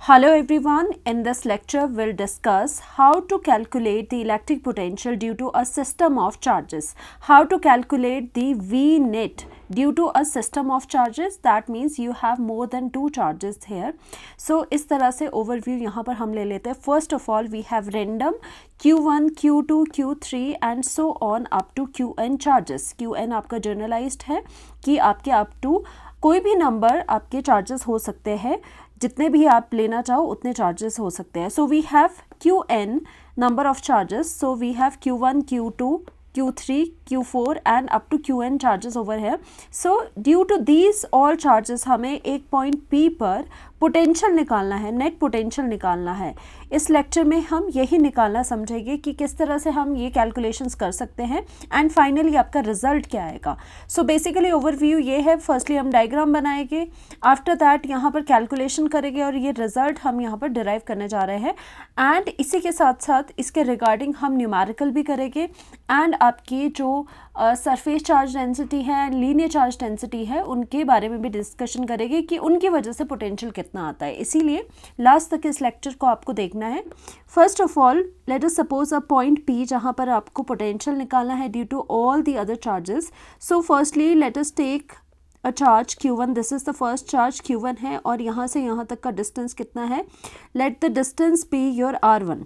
Hello everyone, in this lecture we'll discuss how to calculate the electric potential due to a system of charges. How to calculate the V net due to a system of charges, that means you have more than two charges here. So इस तरह से overview यहाँ पर हम ले लेते हैं. First of all we have random Q1, Q2, Q3 and so on up to Qn charges. Qn आपका generalized है कि आपके up to कोई भी नंबर आपके चार्जेस हो सकते हैं, जितने भी आप लेना चाहो उतने चार्जेस हो सकते हैं. So we have Qn number of charges. So we have Q1, Q2, Q3, Q4 and up to Qn charges over here. So due to these all charges हमें एक पॉइंट P पर पोटेंशियल निकालना है, net potential निकालना है. इस lecture में हम यही निकालना समझेंगे कि किस तरह से हम ये कैलकुलेशंस कर सकते हैं एंड फाइनली आपका रिजल्ट क्या आएगा. सो बेसिकली ओवरव्यू ये है. फर्स्टली हम डायग्राम बनाएंगे, आफ्टर दैट यहाँ पर कैलकुलेशन करेंगे और ये रिजल्ट हम यहाँ पर डिराइव करने जा रहे हैं. एंड इसी के साथ साथ इसके रिगार्डिंग हम न्यूमेरिकल भी करेंगे एंड आपकी जो सरफेस चार्ज डेंसिटी है, लीनियर चार्ज डेंसिटी है, उनके बारे में भी डिस्कशन करेंगे कि उनकी वजह से पोटेंशियल कितना आता है. इसीलिए लास्ट तक इस लेक्चर को आपको देखना है. First of all let us suppose a point P जहाँ पर आपको पोटेंशियल निकालना है due to all the other charges. So firstly let us take a charge Q1. This is the first charge Q1 है और यहाँ से यहाँ तक का डिस्टेंस कितना है. Late the distance be your R1,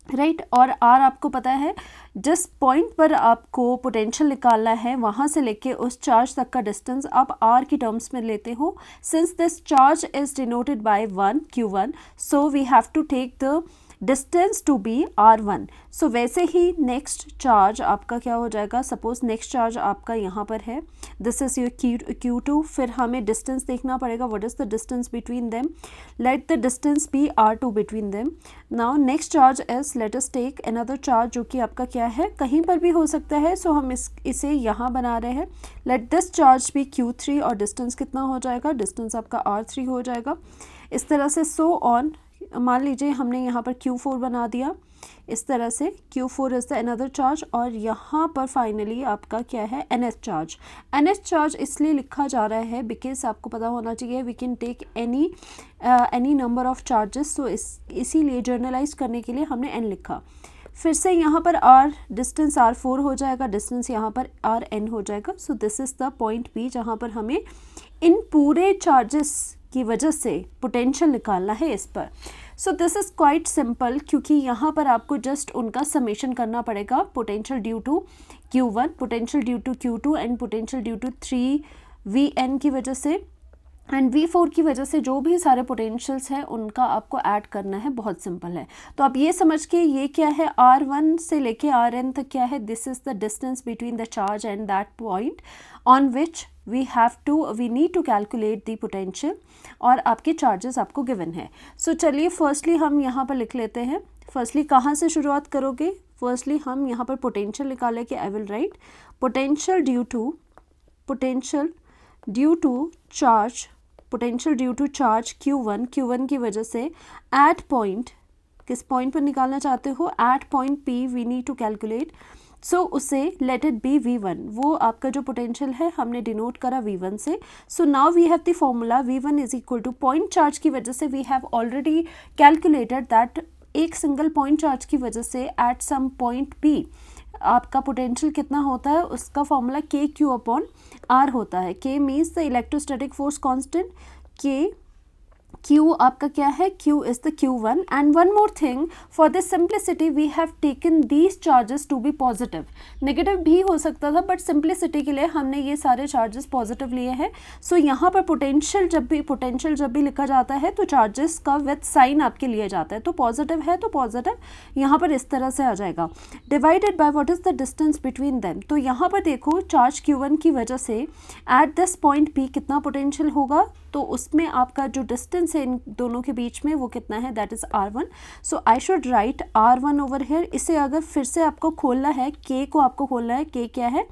right. और R आपको पता है जिस पॉइंट पर आपको पोटेंशियल निकालना है वहाँ से लेके उस चार्ज तक का डिस्टेंस आप R की टर्म्स में लेते हो. Since this charge is denoted by 1 Q1, so we have to take the distance to be R1. So वैसे ही नेक्स्ट चार्ज आपका क्या हो जाएगा. सपोज नेक्स्ट चार्ज आपका यहाँ पर है, दिस इज योर Q2. फिर हमें डिस्टेंस देखना पड़ेगा, what is the distance between them. Let the distance be R2 between them. Now next charge is, let us take another charge जो कि आपका क्या है, कहीं पर भी हो सकता है. सो हम इसे यहाँ बना रहे हैं. Let this charge B Q3 और डिस्टेंस कितना हो जाएगा, डिस्टेंस आपका R3 हो जाएगा. इस तरह से सो ऑन. मान लीजिए हमने यहाँ पर Q4 बना दिया इस तरह से. Q4 is the another charge और यहाँ पर फाइनली आपका क्या है, NH चार्ज. NH चार्ज इसलिए लिखा जा रहा है बिकॉज आपको पता होना चाहिए we can take any number of charges. So इसीलिए जर्नलाइज करने के लिए हमने N लिखा. फिर से यहाँ पर R डिस्टेंस R4 हो जाएगा, डिस्टेंस यहाँ पर RN हो जाएगा. सो this is the point P जहाँ पर हमें इन पूरे चार्जेस की वजह से पोटेंशियल निकालना है इस पर. So this is quite simple क्योंकि यहाँ पर आपको जस्ट उनका समेशन करना पड़ेगा. Potential due to Q1, potential due to Q2 and potential due to 3VN की वजह से एंड V4 की वजह से जो भी सारे पोटेंशियल्स हैं उनका आपको ऐड करना है. बहुत सिंपल है. तो आप ये समझ के ये क्या है, R1 से लेके Rn तक क्या है, this is the distance between the charge and that point on which we need to calculate the potential. और आपके चार्जेस आपको गिवन है. सो चलिए फर्स्टली हम यहाँ पर लिख लेते हैं. फर्स्टली कहाँ से शुरुआत करोगे, फर्स्टली हम यहाँ पर पोटेंशियल निकाले कि I will write potential due to charge Q1 की वजह से एट पॉइंट, किस पॉइंट पर निकालना चाहते हो, at point P we need to calculate. So उसे लेट इट बी V1. वो आपका जो पोटेंशियल है हमने डिनोट करा V1 से. So now we have the formula V1 is equal to point charge की वजह से we have already calculated that एक सिंगल पॉइंट चार्ज की वजह से एट सम पॉइंट P आपका पोटेंशियल कितना होता है, उसका फॉर्मूला KQ/R होता है. K means the electrostatic force constant. Q आपका क्या है, Q is the Q1. And one more thing, for this simplicity we have taken these charges to be positive. Negative भी हो सकता था बट सिंप्लिसिटी के लिए हमने ये सारे चार्जेस पॉजिटिव लिए हैं. सो यहाँ पर पोटेंशियल जब भी लिखा जाता है तो चार्जेस का विथ साइन आपके लिए जाता है. तो पॉजिटिव है तो पॉजिटिव यहाँ पर इस तरह से आ जाएगा, divided by what is the distance between them. तो यहाँ पर देखो चार्ज Q1 की वजह से एट दिस पॉइंट P कितना पोटेंशियल होगा, तो उसमें आपका जो डिस्टेंस है इन दोनों के बीच में वो कितना है, that is R1. So I should write R1 over here. इसे अगर फिर से आपको खोलना है, K को आपको खोलना है, K क्या है,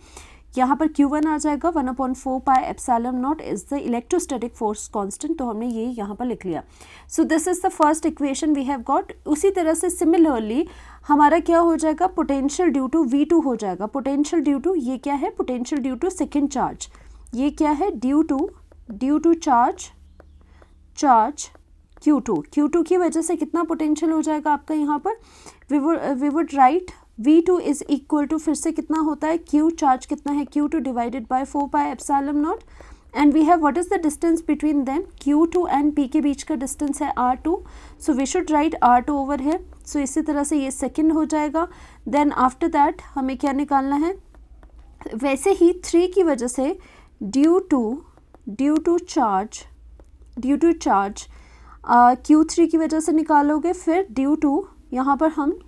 यहाँ पर Q1 आ जाएगा. 1/4 pi epsilon naught is the electrostatic force constant. तो हमने ये यहाँ पर लिख लिया. So this is the first equation we have got. उसी तरह से सिमिलरली हमारा क्या हो जाएगा, पोटेंशियल ड्यू टू V2 हो जाएगा. पोटेंशियल ड्यू टू ये क्या है, potential due to second charge. ये क्या है, ड्यू टू चार्ज Q2 की वजह से कितना पोटेंशियल हो जाएगा आपका यहाँ पर, we would write V2 is equal to, फिर से कितना होता है Q, चार्ज कितना है Q2 divided by 4 pi epsilon not, and we have what is the distance between them, Q2 and P के बीच का डिस्टेंस है R2, so we should write R2 over है। सो इसी तरह से ये सेकेंड हो जाएगा। देन आफ्टर दैट हमें क्या निकालना है, वैसे ही 3 की वजह से ड्यू टू चार्ज Q3 की वजह से निकालोगे, फिर ड्यू टू यहाँ पर हम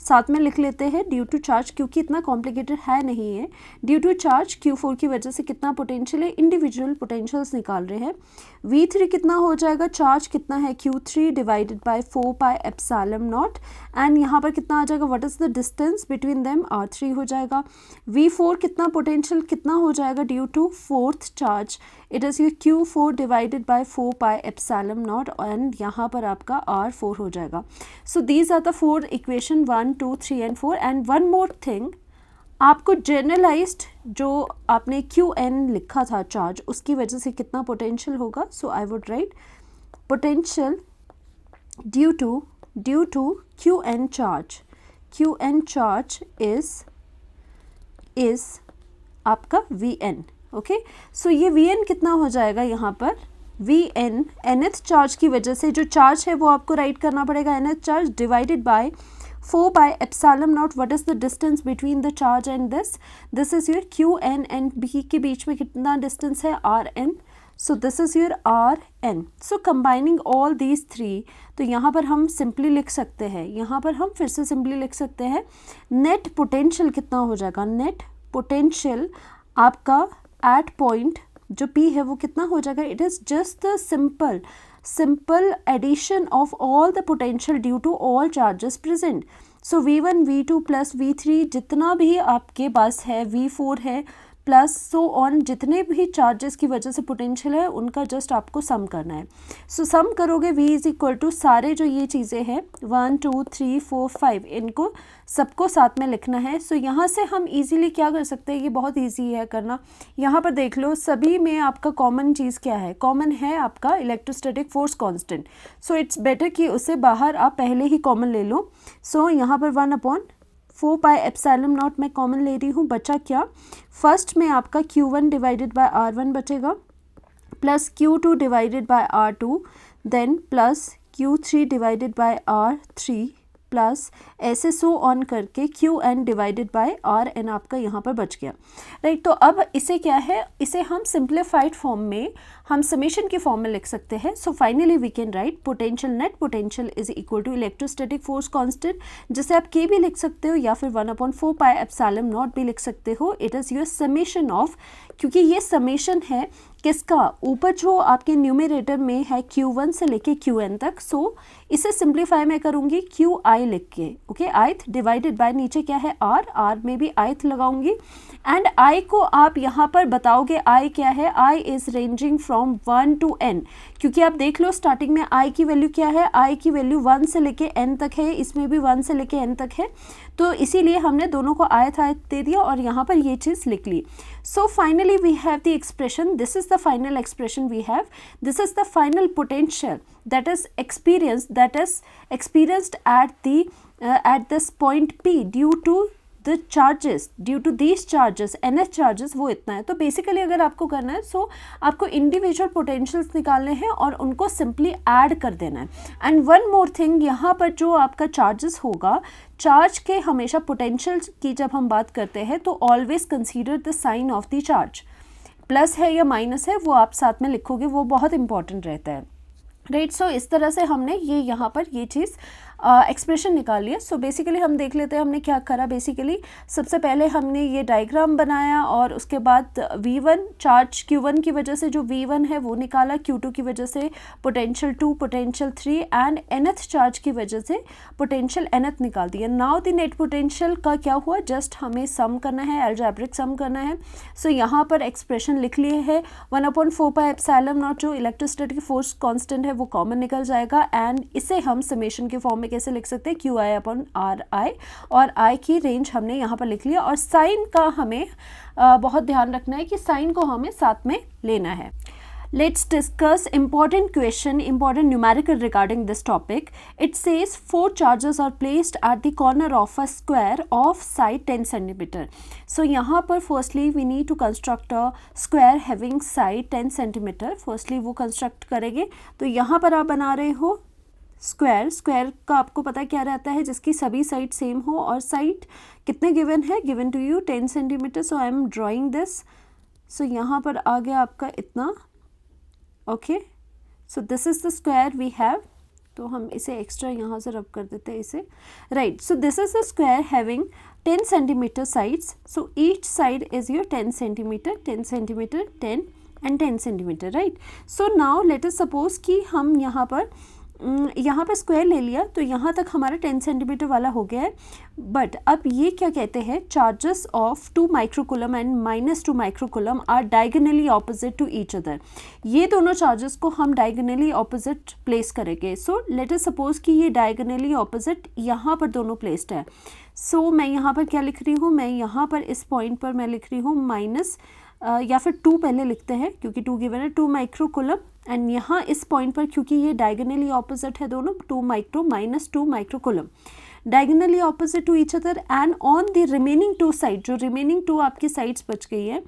साथ में लिख लेते हैं ड्यू टू चार्ज, क्योंकि इतना कॉम्प्लिकेटेड है नहीं है। ड्यू टू चार्ज Q4 की वजह से कितना पोटेंशियल है, इंडिविजुअल पोटेंशियल्स निकाल रहे हैं। V3 कितना हो जाएगा, चार्ज कितना है Q3 divided by 4 pi epsilon not, and यहाँ पर कितना आ जाएगा, what is the distance between them, R3 हो जाएगा। V4 कितना पोटेंशियल कितना हो जाएगा, due to fourth charge it is you Q4 divided by 4 pi epsilon not, and यहाँ पर आपका R4 हो जाएगा। So these are the 4 equation 1, 2, 3 and 4। And one more thing, आपको जनरलाइज्ड जो आपने Qn लिखा था चार्ज, उसकी वजह से कितना पोटेंशियल होगा, so I would write potential due to Qn charge is आपका Vn। ओके, सो ये Vn कितना हो जाएगा यहाँ पर, Vn nth चार्ज की वजह से जो चार्ज है वो आपको राइट करना पड़ेगा, nth charge divided by 4 by epsilon naught, what is the distance between the charge and this is your Qn and B के बीच में कितना distance है, Rn, so this is your Rn। so combining all these three, तो यहाँ पर हम simply लिख सकते हैं, यहाँ पर हम फिर से simply लिख सकते हैं, net potential कितना हो जाएगा, net potential आपका at point जो P है वो कितना हो जाएगा, it is just the simple addition of all the potential due to all charges present। so V1 V2 plus V3 जितना भी आपके पास है, V4 है प्लस सो ऑन, जितने भी चार्जेस की वजह से पोटेंशियल है उनका जस्ट आपको सम करना है। सो सम करोगे V इज इक्वल टू सारे जो ये चीज़ें हैं 1 2 3 4 5 इनको सबको साथ में लिखना है। सो यहाँ से हम इजीली क्या कर सकते हैं, ये बहुत इजी है करना। यहाँ पर देख लो सभी में आपका कॉमन चीज़ क्या है, कॉमन है आपका electrostatic force constant. So it's better कि उसे बाहर आप पहले ही कॉमन ले लो। सो यहाँ पर 1/4 पाई एप्सिलॉन नॉट मैं कॉमन ले रही हूँ, बचा क्या, फर्स्ट में आपका Q1 डिवाइडेड बाय R1 बचेगा, plus Q2 divided by R2, then plus Q3 divided by R3, plus ऐसे सो ऑन करके Qn डिवाइडेड बाय Rn आपका यहाँ पर बच गया, राइट। तो अब इसे क्या है, इसे हम सिंप्लीफाइड फॉर्म में हम समेशन की फॉर्म में लिख सकते हैं। So finally we can write potential, net potential is equal to electrostatic force constant, जिसे आप K भी लिख सकते हो या फिर 1/4 पाई एप्सिलॉन नॉट भी लिख सकते हो। It is your summation of, क्योंकि ये समेशन है किसका, ऊपर जो आपके न्यूमरेटर में है Q1 से लेके Qn तक। सो इसे सिंप्लीफाई मैं करूँगी Qi लिख के, ओके, ith डिवाइडेड बाय नीचे क्या है R में भी ith लगाऊंगी, एंड I को आप यहाँ पर बताओगे I क्या है, I is ranging from 1 to n, क्योंकि आप देख लो स्टार्टिंग में I की वैल्यू क्या है, I की वैल्यू 1 से लेके n तक है, इसमें भी 1 से लेके n तक है, तो इसीलिए हमने दोनों को ith दे दिया और यहाँ पर ये चीज़ लिख ली। So finally we have the expression, this is the final expression we have, this is the final potential that is experienced at this point P due to the charges, due to these charges, nth charges वो इतना है। तो basically अगर आपको करना है सो आपको individual potentials निकालने हैं और उनको सिंपली ऐड कर देना है। एंड वन मोर थिंग, यहाँ पर जो आपका चार्जेस होगा, चार्ज के हमेशा पोटेंशियल की जब हम बात करते हैं तो always consider the sign of the charge, plus है या माइनस है वो आप साथ में लिखोगे, वो बहुत इंपॉर्टेंट रहता है, राइट। सो इस तरह से हमने ये यहाँ पर ये चीज़ एक्सप्रेशन निकाल लिया। सो बेसिकली हम देख लेते हैं हमने क्या करा। बेसिकली सबसे पहले हमने ये डायग्राम बनाया और उसके बाद V1 चार्ज Q1 की वजह से जो V1 है वो निकाला, Q2 की वजह से potential 2, potential 3 and nth charge की वजह से पोटेंशियल nth निकाल दिया। नाउ द नेट पोटेंशियल का क्या हुआ, जस्ट हमें सम करना है, अलजेब्रिक सम करना है। सो यहाँ पर एक्सप्रेशन लिख लिए है, 1/4 पाई एप्सिलॉन नॉट जो इलेक्ट्रोस्टैटिक फोर्स कांस्टेंट है वो कॉमन निकल जाएगा, एंड इसे हम समेशन के फॉर्म में कैसे लिख सकते हैं, Qi/RI, और I की रेंज हमने यहाँ पर लिख लिया। और साइन का हमें बहुत ध्यान रखना है कि साइन को हमें साथ में लेना है। Let's discuss important question, important numerical regarding this topic. It says 4 charges are placed at the corner of a square of side 10 cm. So यहाँ पर firstly we need to construct a square having side 10 cm. Firstly वो construct करेंगे. तो यहाँ पर आप बना रहे हो स्क्वायर का आपको पता क्या रहता है, जिसकी सभी साइड सेम हो और साइड कितने गिवन है, given to you 10 cm. So I am drawing this. So यहाँ पर आ गया आपका इतना. Okay, so this is the square we have. तो हम इसे एक्स्ट्रा यहाँ से रब कर देते हैं इसे. Right, so this is the square having 10 cm sides. So each side is your 10 cm, 10 cm, 10 and 10 cm. Right, so now let us suppose कि हम यहाँ पर स्क्वायर ले लिया, तो यहाँ तक हमारा 10 cm वाला हो गया है. बट अब ये क्या कहते हैं, charges of 2 microcoulomb and -2 microcoulomb are diagonally opposite to each other. ये दोनों चार्जेस को हम डायगोनली ऑपोजिट प्लेस करेंगे. सो लेट अस सपोज कि ये डायगोनली ऑपोजिट यहाँ पर दोनों प्लेस्ड है. सो मैं यहाँ पर क्या लिख रही हूँ, मैं यहाँ पर इस पॉइंट पर मैं लिख रही हूँ माइनस या फिर 2 पहले लिखते हैं क्योंकि 2 गिवन है, 2 माइक्रोकुलम. एंड यहाँ इस पॉइंट पर क्योंकि ये डायगोनली ऑपोजिट है दोनों, 2 micro -2 microcoulomb diagonally opposite to each other. And on the remaining 2 side, जो रिमेनिंग 2 आपकी साइड्स बच गई है,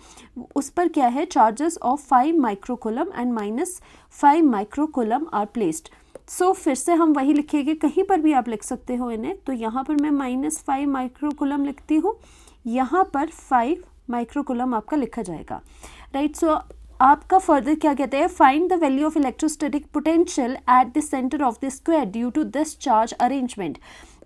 उस पर क्या है, charges of 5 microcoulomb and -5 microcoulomb are placed. So फिर से हम वही लिखेंगे, कहीं पर भी आप लिख सकते हो इन्हें. तो यहाँ पर मैं -5 माइक्रोकुलम लिखती हूँ, यहाँ पर 5 माइक्रोकुलम आपका लिखा जाएगा. राइट, सो आपका फर्दर क्या कहते हैं, find the value of electrostatic potential at the centre of the square due to this charge arrangement.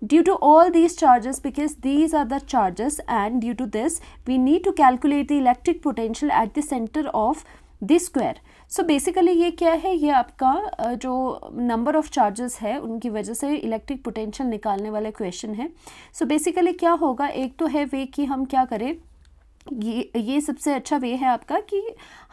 Due to all these charges, because these are the charges, and due to this we need to calculate the electric potential at the center of the square. So basically ये क्या है, ये आपका जो number of charges है उनकी वजह से इलेक्ट्रिक पोटेंशियल निकालने वाला क्वेश्चन है. सो बेसिकली क्या होगा, एक तो है वे कि हम क्या करें, ये सबसे अच्छा वे है आपका कि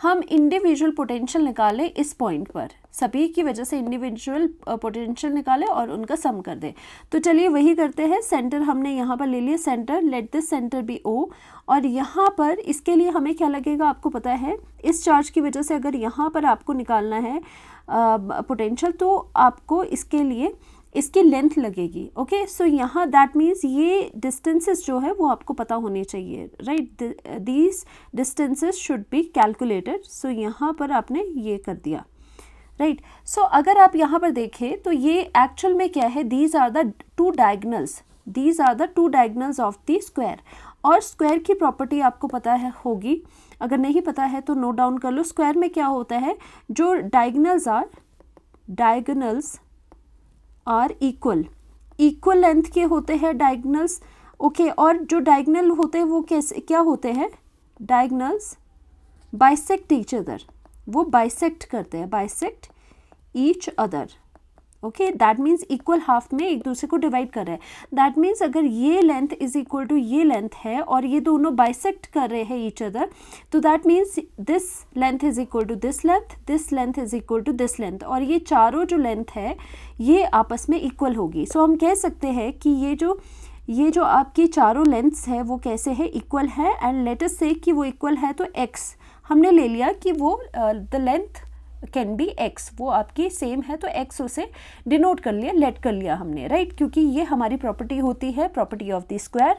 हम इंडिविजुअल पोटेंशियल निकालें इस पॉइंट पर, सभी की वजह से इंडिविजुअल पोटेंशियल निकालें और उनका सम कर दें. तो चलिए वही करते हैं. सेंटर हमने यहाँ पर ले लिया centre, let this centre be O. और यहाँ पर इसके लिए हमें क्या लगेगा, आपको पता है, इस चार्ज की वजह से अगर यहाँ पर आपको निकालना है पोटेंशियल, तो आपको इसके लिए इसकी लेंथ लगेगी. ओके, सो यहाँ दैट मीन्स ये डिस्टेंसेस जो है वो आपको पता होने चाहिए. Right, these distances should be calculated. So यहाँ पर आपने ये कर दिया. राइट, सो अगर आप यहाँ पर देखें तो ये एक्चुअल में क्या है, these are the 2 diagonals, these are the 2 diagonals of the square. और स्क्वायर की प्रॉपर्टी आपको पता है होगी, अगर नहीं पता है तो नोट डाउन कर लो. स्क्वायर में क्या होता है, जो डायगनल्स आर इक्वल लेंथ के होते हैं डायगनल्स. ओके, और जो डायगनल होते हैं वो कैसे क्या होते हैं, डायगनल्स बाइसेक्ट ईच अदर, वो बाइसेक्ट करते हैं, bisect each other. Okay, that means equal half में एक दूसरे को डिवाइड कर रहे हैं. दैट मीन्स अगर ये लेंथ इज इक्वल टू ये लेंथ है और ये दोनों बाइसेक्ट कर रहे हैं ईच अदर, तो that means this length is equal to this length, this length is equal to this length, और ये चारों जो लेंथ है ये आपस में इक्वल होगी. सो हम कह सकते हैं कि ये जो आपकी चारों लेंथ्स है वो कैसे है, इक्वल है. एंड लेट अस से कि वो इक्वल है, तो x हमने ले लिया कि वो the length can be x, वो आपकी सेम है, तो x उसे डिनोट कर लिया, लेट कर लिया हमने. राइट, क्योंकि ये हमारी प्रॉपर्टी होती है, property of the square.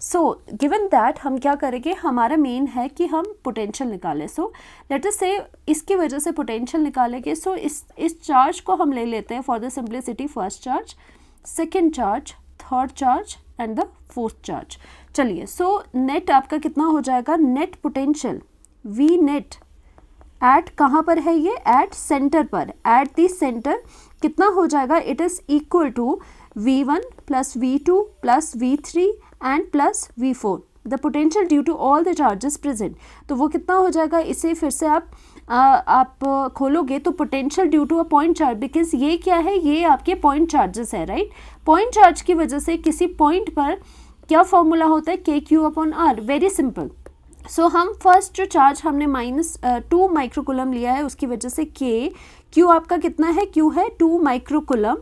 So given that हम क्या करेंगे, हमारा मेन है कि हम पोटेंशियल निकालें. सो लेट अस से इसकी वजह से पोटेंशियल निकालेंगे. सो इस चार्ज को हम ले लेते हैं for the simplicity, first charge, second charge, third charge and the fourth charge. चलिए, सो नेट आपका कितना हो जाएगा, net potential we net at कहाँ पर है ये, एट सेंटर पर, एट दी सेंटर कितना हो जाएगा, it is equal to V1 plus V2 plus V3 and plus V4 the potential due to all the charges present. तो वो कितना हो जाएगा, इसे फिर से आप खोलोगे तो potential due to a point charge, because ये क्या है, ये आपके पॉइंट चार्जेस है. राइट, पॉइंट चार्ज की वजह से किसी पॉइंट पर क्या फॉर्मूला होता है, KQ/R. Very simple. सो हम फर्स्ट जो चार्ज हमने -2 माइक्रोकुलम लिया है उसकी वजह से Q आपका कितना है, Q है 2 माइक्रोकुलम.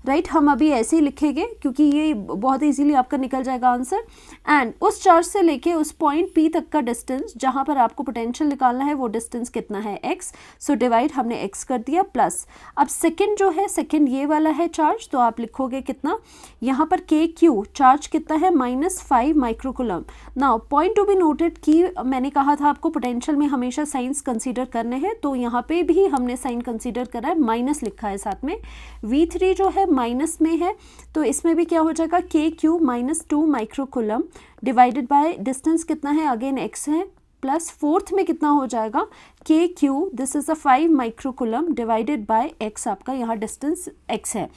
राइट, हम अभी ऐसे ही लिखेंगे क्योंकि ये बहुत इजीली आपका निकल जाएगा आंसर। एंड उस चार्ज से लेके उस पॉइंट P तक का डिस्टेंस जहाँ पर आपको पोटेंशियल निकालना है वो डिस्टेंस कितना है, x। सो डिवाइड हमने x कर दिया प्लस, अब सेकंड जो है, सेकंड ये वाला है चार्ज, तो आप लिखोगे कितना यहाँ पर KQ चार्ज कितना है -5 microcoulomb. Now point to be noted कि मैंने कहा था आपको पोटेंशियल में हमेशा साइंस कंसीडर करने हैं, तो यहाँ पे भी हमने साइन कंसीडर करा है, माइनस लिखा है साथ में। V3 जो है माइनस में है, तो इसमें भी क्या हो जाएगा KQ -2 microcoulomb divided by distance कितना है, अगेन x है, प्लस फोर्थ में कितना हो जाएगा KQ, this is a 5 microcoulomb divided by x, आपका यहाँ डिस्टेंस x है।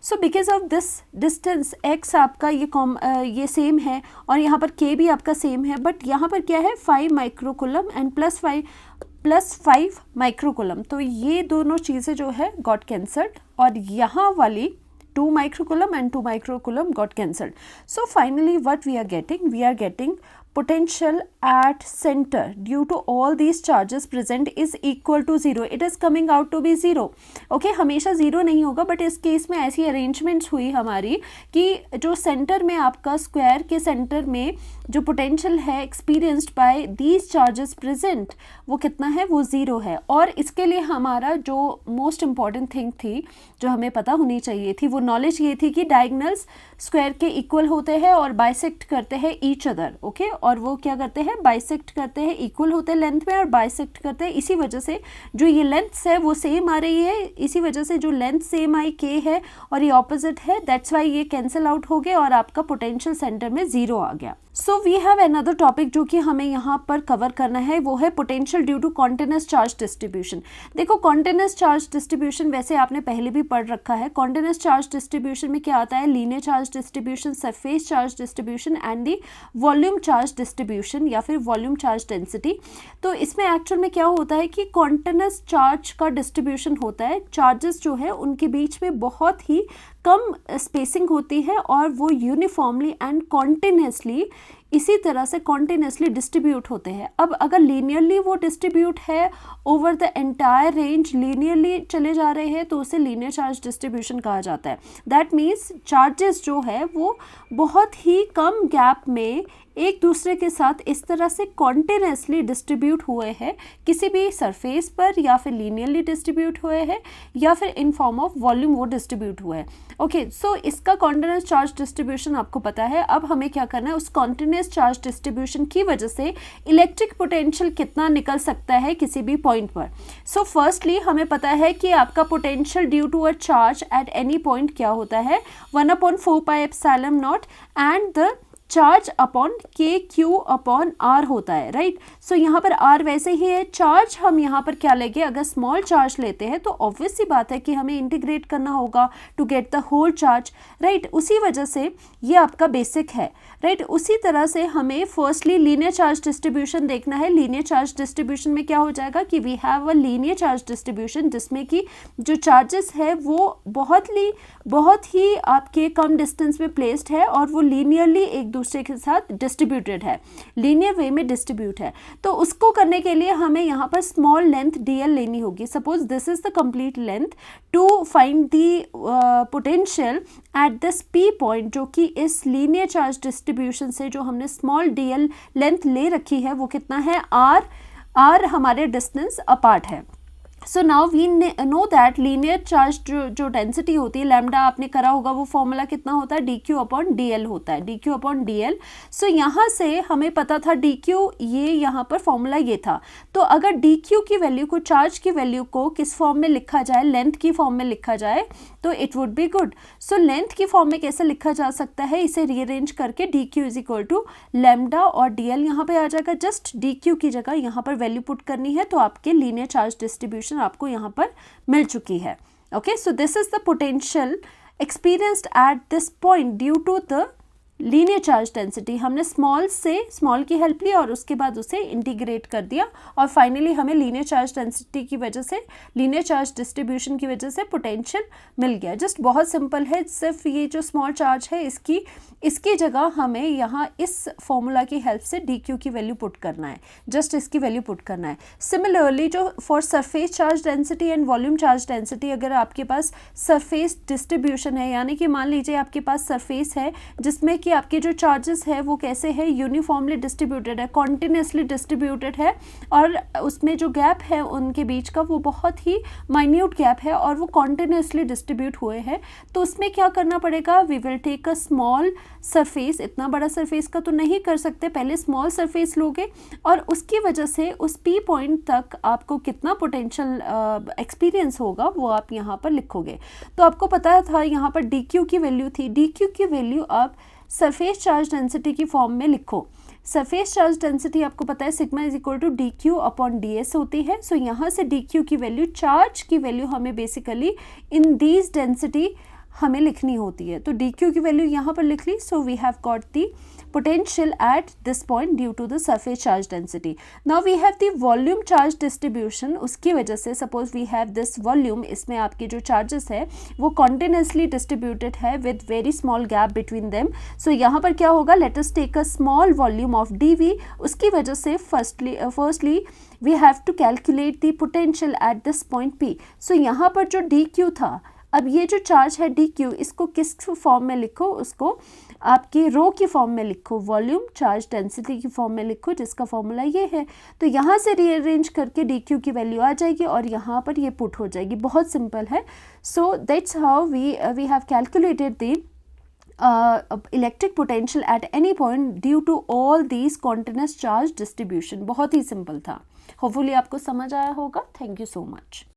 So because of this distance x आपका ये सेम है और यहाँ पर k भी आपका सेम है, बट यहाँ पर क्या है 5 माइक्रोकूलम एंड प्लस 5 माइक्रोकूलम, तो ये दोनों चीज़ें जो है गॉट कैंसल्ड और यहाँ वाली 2 microcoulomb and 2 microcoulomb got cancelled. So finally what we are getting potential at center due to all these charges present is equal to 0. It is coming out to be 0. Okay, हमेशा 0 नहीं होगा, but इस case में ऐसी arrangements हुई हमारी कि जो सेंटर में आपका स्क्वायर के सेंटर में जो पोटेंशियल है experienced bye these charges present वो कितना है, वो 0 है। और इसके लिए हमारा जो मोस्ट इम्पॉर्टेंट थिंग थी जो हमें पता होनी चाहिए थी, वो नॉलेज ये थी कि डायगोनल्स स्क्वायर के इक्वल होते हैं और बाइसेक्ट करते हैं ईच अदर। ओके, और वो क्या करते हैं, बाइसेक्ट करते हैं, इक्वल होते हैं लेंथ में और बाइसेक्ट करते हैं। इसी वजह से जो ये लेंथ है वो सेम आ रही है, इसी वजह से जो लेंथ सेम आई k है और ये ऑपोजिट है, दैट्स वाई ये कैंसिल आउट हो गए और आपका पोटेंशियल सेंटर में 0 आ गया। So we have another topic जो कि हमें यहाँ पर कवर करना है, वो है potential due to continuous charge distribution. देखो कॉन्टिन्यूअस चार्ज डिस्ट्रीब्यूशन वैसे आपने पहले भी पढ़ रखा है। कॉन्टिन्यूअस चार्ज डिस्ट्रीब्यूशन में क्या आता है, linear charge distribution, surface charge distribution and the volume charge distribution या फिर वॉल्यूम चार्ज डेंसिटी। तो इसमें एक्चुअल में क्या होता है कि कॉन्टिन्यूअस चार्ज का डिस्ट्रीब्यूशन होता है, चार्जेस जो है उनके बीच में बहुत ही कम स्पेसिंग होती है और वो यूनिफॉर्मली एंड कॉन्टिन्यूसली इसी तरह से कॉन्टिन्यूसली डिस्ट्रीब्यूट होते हैं। अब अगर लीनियरली वो डिस्ट्रीब्यूट है over the entire range, linearly चले जा रहे हैं, तो उसे लीनियर चार्ज डिस्ट्रीब्यूशन कहा जाता है। दैट मीन्स चार्जेस जो है वो बहुत ही कम गैप में एक दूसरे के साथ इस तरह से कॉन्टिन्यूसली डिस्ट्रीब्यूट हुए हैं, किसी भी सरफेस पर या फिर लीनियरली डिस्ट्रीब्यूट हुए हैं या फिर इन फॉर्म ऑफ वॉल्यूम वो डिस्ट्रीब्यूट हुए हैं। ओके, सो इसका कॉन्टिन्यूस चार्ज डिस्ट्रीब्यूशन आपको पता है। अब हमें क्या करना है, उस कॉन्टिन्यूस चार्ज डिस्ट्रीब्यूशन की वजह से इलेक्ट्रिक पोटेंशियल कितना निकल सकता है किसी भी पॉइंट पर। सो फर्स्टली हमें पता है कि आपका potential due to a charge at any point क्या होता है, 1/4 pi epsilon not and the charge upon KQ/R होता है, राइट। सो यहाँ पर R वैसे ही है, चार्ज हम यहाँ पर क्या लेंगे, अगर स्मॉल चार्ज लेते हैं तो ऑब्वियस सी बात है कि हमें इंटीग्रेट करना होगा to get the whole charge, right. उसी वजह से ये आपका बेसिक है, राइट। उसी तरह से हमें फर्स्टली लीनियर चार्ज डिस्ट्रीब्यूशन देखना है। लीनियर चार्ज डिस्ट्रीब्यूशन में क्या हो जाएगा कि we have a linear charge distribution जिसमें कि जो चार्जेस है वो बहुत ही आपके कम डिस्टेंस में प्लेस्ड है और वो लीनियरली एक दूसरे के साथ डिस्ट्रीब्यूटेड है, लीनियर वे में डिस्ट्रीब्यूट है। तो उसको करने के लिए हमें यहाँ पर स्मॉल लेंथ dl लेनी होगी। Suppose this is the complete length to find the potential at this P point, जो कि इस लीनियर चार्ज डिस्ट्रीब्यूशन से जो हमने स्मॉल dl लेंथ ले रखी है वो कितना है, r हमारे डिस्टेंस अपार्ट है। So now we know that linear charge जो डेंसिटी होती है लैम्डा, आपने करा होगा, वो फॉर्मूला कितना होता है, dq/dl होता है, dq/dl। सो यहाँ से हमें पता था dq, ये यहाँ पर फॉर्मूला ये था। तो अगर dq की वैल्यू को, चार्ज की वैल्यू को किस फॉर्म में लिखा जाए, लेंथ की फॉर्म में लिखा जाए तो it would be good. So length की फॉर्म में कैसे लिखा जा सकता है, इसे रीअरेंज करके dq = लैम्डा और dl यहाँ पे आ जाएगा। जस्ट dq की जगह यहाँ पर वैल्यू पुट करनी है तो आपके लीनियर चार्ज डिस्ट्रीब्यूशन आपको यहाँ पर मिल चुकी है। Okay, so this is the potential experienced at this point due to the linear charge density, हमने स्मॉल से स्मॉल की हेल्प ली और उसके बाद उसे इंटीग्रेट कर दिया और फाइनली हमें लीनियर चार्ज डेंसिटी की वजह से, लीनियर चार्ज डिस्ट्रीब्यूशन की वजह से पोटेंशियल मिल गया। जस्ट बहुत सिंपल है, सिर्फ ये जो स्मॉल चार्ज है इसकी जगह हमें यहाँ इस फॉर्मूला की हेल्प से डी क्यू की वैल्यू पुट करना है, जस्ट इसकी वैल्यू पुट करना है। सिमिलरली जो for surface charge density and volume charge density, अगर आपके पास सरफेस डिस्ट्रीब्यूशन है, यानी कि मान लीजिए आपके पास सरफेस है जिसमें कि आपके जो चार्जेस है वो कैसे है, यूनिफॉर्मली डिस्ट्रीब्यूटेड है, कॉन्टिन्यूसली डिस्ट्रीब्यूटेड है और उसमें जो गैप है उनके बीच का वो बहुत ही माइन्यूट गैप है और वो कॉन्टिन्यूसली डिस्ट्रीब्यूट हुए हैं, तो उसमें क्या करना पड़ेगा, we will take a small surface. इतना बड़ा सरफेस का तो नहीं कर सकते, पहले स्मॉल सरफेस लोगे और उसकी वजह से उस पी पॉइंट तक आपको कितना पोटेंशियल एक्सपीरियंस होगा वो आप यहाँ पर लिखोगे। तो आपको पता था यहाँ पर डी क्यू की वैल्यू थी, डी क्यू की वैल्यू आप सरफेस चार्ज डेंसिटी की फॉर्म में लिखो। सरफेस चार्ज डेंसिटी आपको पता है sigma is equal to d q upon d s होती है। सो यहाँ से डी क्यू की वैल्यू, चार्ज की वैल्यू हमें बेसिकली इन दीज डेंसिटी हमें लिखनी होती है, तो डी क्यू की वैल्यू यहाँ पर लिख ली। So we have got the potential at this point due to the surface charge density. Now we have the volume charge distribution, उसकी वजह से suppose we have this volume, इसमें आपके जो charges है वो continuously distributed है with very small gap between them. So यहाँ पर क्या होगा, let us take a small volume of dV, उसकी वजह से firstly we have to calculate the potential at this point P. So यहाँ पर जो dq था, अब ये जो चार्ज है डी क्यू, इसको किस फॉर्म में लिखो, उसको आपकी रो की फॉर्म में लिखो, वॉल्यूम चार्ज डेंसिटी की फॉर्म में लिखो, जिसका फॉर्मूला ये है। तो यहाँ से रीअरेंज करके डी क्यू की वैल्यू आ जाएगी और यहाँ पर ये पुट हो जाएगी, बहुत सिंपल है। So that's how we have calculated the electric potential at any point due to all these continuous charge distribution. बहुत ही सिंपल था, होपफुली आपको समझ आया होगा। Thank you so much.